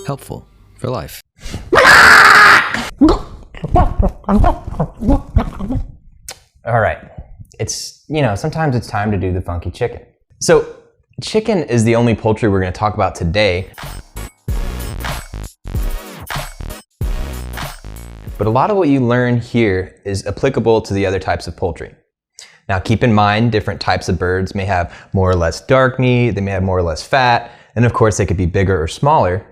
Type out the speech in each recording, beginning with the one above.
Helpful for life. All right. Sometimes it's time to do the funky chicken. So chicken is the only poultry we're going to talk about today. But a lot of what you learn here is applicable to the other types of poultry. Now keep in mind, different types of birds may have more or less dark meat, they may have more or less fat, and of course they could be bigger or smaller,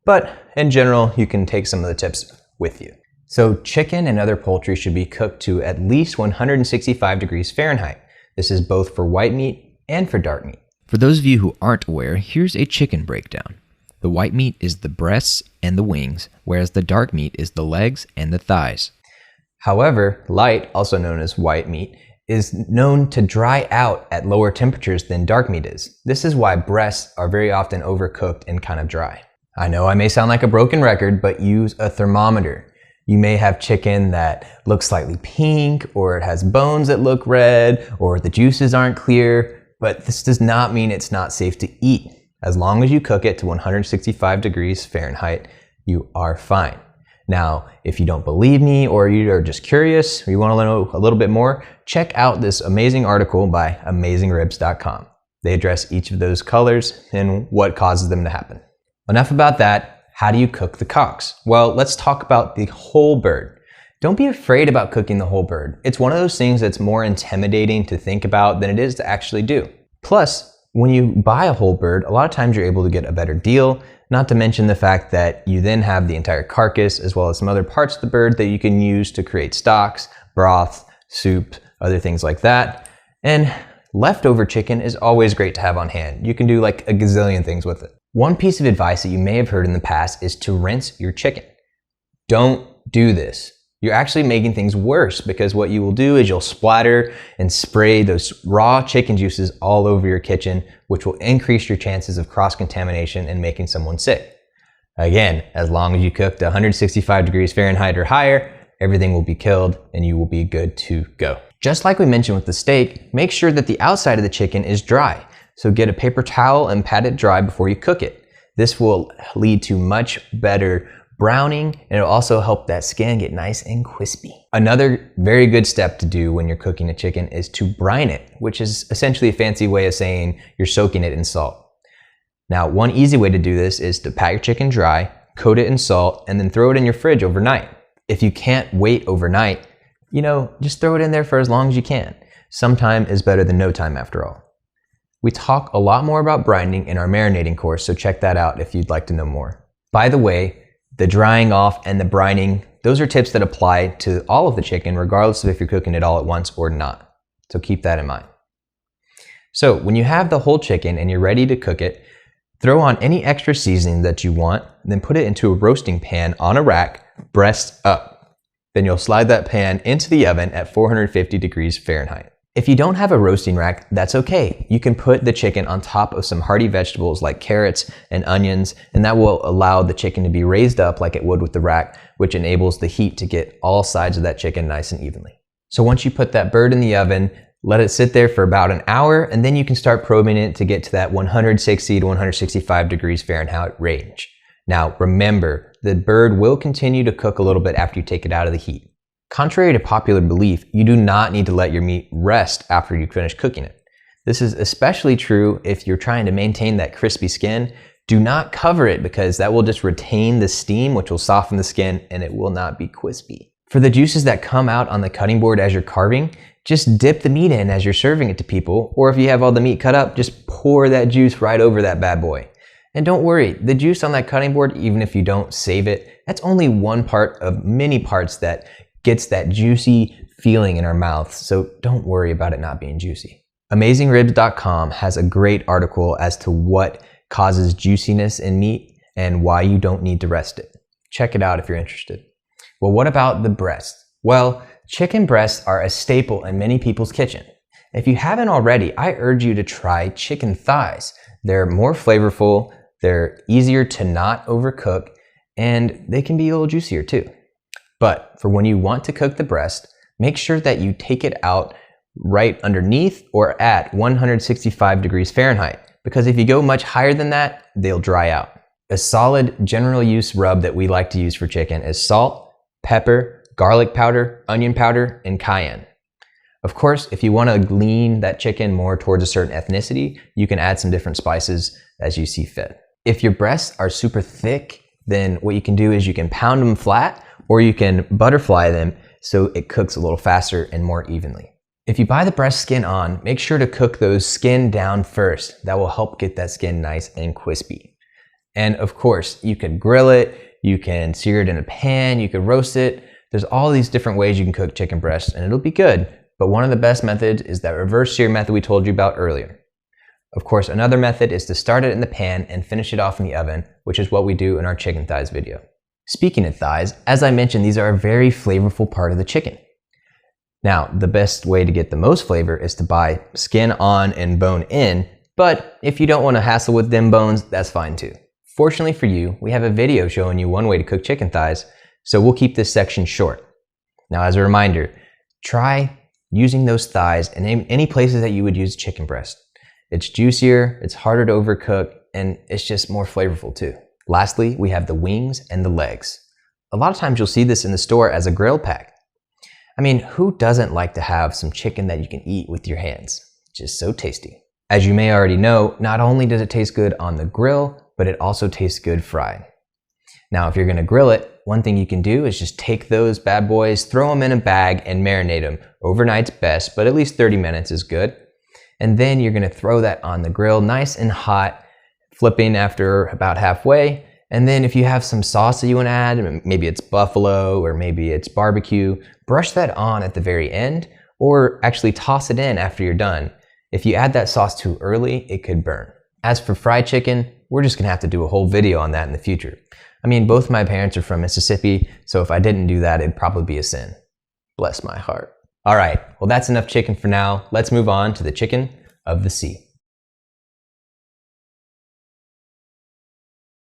but in general you can take some of the tips with you. So chicken and other poultry should be cooked to at least 165 degrees Fahrenheit. This is both for white meat and for dark meat. For those of you who aren't aware, here's a chicken breakdown. The white meat is the breasts and the wings, whereas the dark meat is the legs and the thighs. However, light, also known as white meat, is known to dry out at lower temperatures than dark meat is. This is why breasts are very often overcooked and kind of dry. I know I may sound like a broken record, but use a thermometer. You may have chicken that looks slightly pink, or it has bones that look red, or the juices aren't clear, but this does not mean it's not safe to eat. As long as you cook it to 165 degrees Fahrenheit, you are fine. Now, if you don't believe me or you are just curious or you want to know a little bit more, check out this amazing article by AmazingRibs.com. They address each of those colors and what causes them to happen. Enough about that. How do you cook the cocks? Well, let's talk about the whole bird. Don't be afraid about cooking the whole bird. It's one of those things that's more intimidating to think about than it is to actually do. Plus, when you buy a whole bird, a lot of times you're able to get a better deal, not to mention the fact that you then have the entire carcass as well as some other parts of the bird that you can use to create stocks, broth, soup, other things like that. And leftover chicken is always great to have on hand. You can do like a gazillion things with it. One piece of advice that you may have heard in the past is to rinse your chicken. Don't do this. You're actually making things worse, because what you will do is you'll splatter and spray those raw chicken juices all over your kitchen, which will increase your chances of cross-contamination and making someone sick. Again, as long as you cook to 165 degrees Fahrenheit or higher, everything will be killed and you will be good to go. Just like we mentioned with the steak, make sure that the outside of the chicken is dry. So get a paper towel and pat it dry before you cook it. This will lead to much better browning, and it'll also help that skin get nice and crispy. Another very good step to do when you're cooking a chicken is to brine it, which is essentially a fancy way of saying you're soaking it in salt. Now, one easy way to do this is to pat your chicken dry, coat it in salt, and then throw it in your fridge overnight. If you can't wait overnight, just throw it in there for as long as you can. Some time is better than no time after all. We talk a lot more about brining in our marinating course, so check that out if you'd like to know more. By the way, the drying off and the brining, those are tips that apply to all of the chicken, regardless of if you're cooking it all at once or not. So keep that in mind. So when you have the whole chicken and you're ready to cook it, throw on any extra seasoning that you want, then put it into a roasting pan on a rack, breast up. Then you'll slide that pan into the oven at 450 degrees Fahrenheit. If you don't have a roasting rack, that's okay. You can put the chicken on top of some hearty vegetables like carrots and onions, and that will allow the chicken to be raised up like it would with the rack, which enables the heat to get all sides of that chicken nice and evenly. So once you put that bird in the oven, let it sit there for about an hour, and then you can start probing it to get to that 160 to 165 degrees Fahrenheit range. Now remember, the bird will continue to cook a little bit after you take it out of the heat. Contrary to popular belief, you do not need to let your meat rest after you finish cooking it. This is especially true if you're trying to maintain that crispy skin. Do not cover it, because that will just retain the steam, which will soften the skin, and it will not be crispy. For the juices that come out on the cutting board as you're carving, just dip the meat in as you're serving it to people, or if you have all the meat cut up, just pour that juice right over that bad boy. And don't worry, the juice on that cutting board, even if you don't save it, that's only one part of many parts that gets that juicy feeling in our mouths, so don't worry about it not being juicy. AmazingRibs.com has a great article as to what causes juiciness in meat and why you don't need to rest it. Check it out if you're interested. Well, what about the breast? Well, chicken breasts are a staple in many people's kitchen. If you haven't already, I urge you to try chicken thighs. They're more flavorful, they're easier to not overcook, and they can be a little juicier too. But for when you want to cook the breast, make sure that you take it out right underneath or at 165 degrees Fahrenheit. Because if you go much higher than that, they'll dry out. A solid general use rub that we like to use for chicken is salt, pepper, garlic powder, onion powder, and cayenne. Of course, if you want to lean that chicken more towards a certain ethnicity, you can add some different spices as you see fit. If your breasts are super thick, then what you can do is you can pound them flat, or you can butterfly them so it cooks a little faster and more evenly. If you buy the breast skin on, make sure to cook those skin down first. That will help get that skin nice and crispy. And of course, you can grill it, you can sear it in a pan, you can roast it. There's all these different ways you can cook chicken breast and it'll be good. But one of the best methods is that reverse sear method we told you about earlier. Of course, another method is to start it in the pan and finish it off in the oven, which is what we do in our chicken thighs video. Speaking of thighs, as I mentioned, these are a very flavorful part of the chicken. Now, the best way to get the most flavor is to buy skin on and bone in, but if you don't want to hassle with them bones, that's fine too. Fortunately for you, we have a video showing you one way to cook chicken thighs, so we'll keep this section short. Now, as a reminder, try using those thighs in any places that you would use chicken breast. It's juicier, it's harder to overcook, and it's just more flavorful too. Lastly, we have the wings and the legs. A lot of times you'll see this in the store as a grill pack. I mean, who doesn't like to have some chicken that you can eat with your hands? Just so tasty. As you may already know, not only does it taste good on the grill, but it also tastes good fried. Now, if you're gonna grill it, one thing you can do is just take those bad boys, throw them in a bag and marinate them. Overnight's best, but at least 30 minutes is good. And then you're gonna throw that on the grill nice and hot, flipping after about halfway. And then if you have some sauce that you wanna add, maybe it's buffalo or maybe it's barbecue, brush that on at the very end or actually toss it in after you're done. If you add that sauce too early, it could burn. As for fried chicken, we're just gonna have to do a whole video on that in the future. I mean, both my parents are from Mississippi, so if I didn't do that, it'd probably be a sin. Bless my heart. All right, well that's enough chicken for now. Let's move on to the chicken of the sea.